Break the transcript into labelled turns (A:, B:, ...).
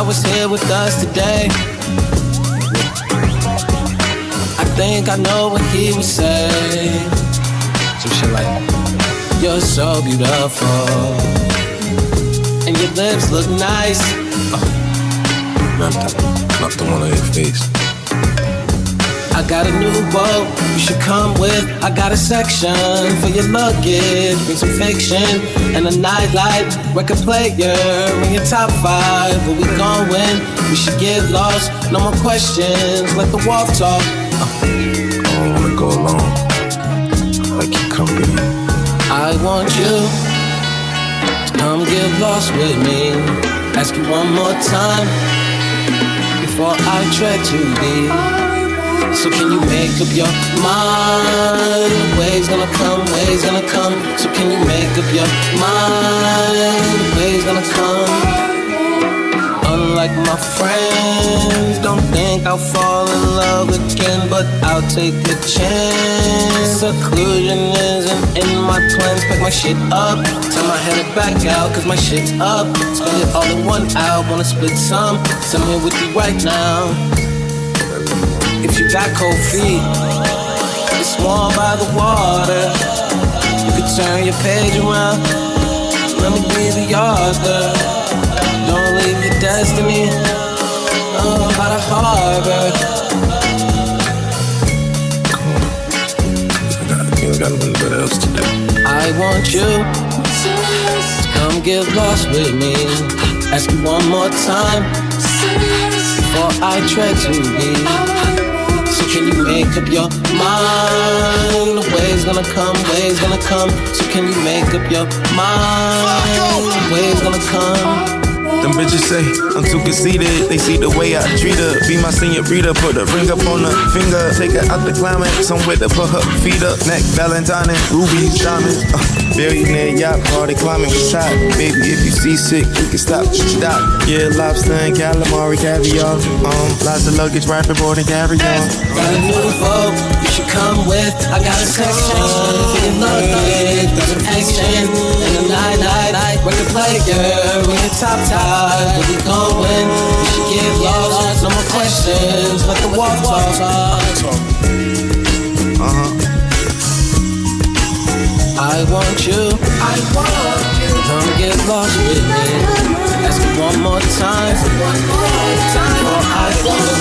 A: guy was here with us today. I think I know what he would say. Some shit like, you're so beautiful, and your lips look nice.
B: Not the one on your face.
A: I got a new boat, you should come with. I got a section for your luggage. Bring some fiction and a nightlight record player in your top 5. Where we gon' win? We should get lost. No more questions, let the walk talk.
B: I don't wanna go alone. I like your company.
A: I want you to come get lost with me. Ask you one more time before I tread too deep. So can you make up your mind? Waves gonna come, waves gonna come. So can you make up your mind? Waves gonna come. Unlike my friends, don't think I'll fall in love again, but I'll take a chance. Seclusion isn't in my plans. Pack my shit up, tell my head back out, cause my shit's up. Spend it all in one out, wanna split some. I'm here with you right now. If you got cold feet, it's warm by the water. You could turn your page around, let me be the author. Don't leave your destiny by the harbor.
B: Come on, you got nothing else to do.
A: I want you to come get lost with me. Ask you one more time before I tread too deep. So can you make up your mind? The waves gonna come, waves gonna come. So can you make up your mind? Waves gonna come.
C: Them bitches say I'm too conceited. They see the way I treat her. Be my senorita, put a ring up on her finger. Take her out the climax, somewhere to put her feet up. Neck, Valentine, and rubies, diamonds. Billionaire yacht, party climbing was hot. Baby, if you seasick, you can stop. Yeah, lobster and calamari, caviar. Lots of luggage, rapid board and carry on.
A: Got a new boat, you should come with. I got a section for your luggage. Got some action and a night. Record player, we your top. Where we going? We should get lost. No more questions. Let the walk talk. I want you. Come get lost with me. Ask me one more time. Before I go.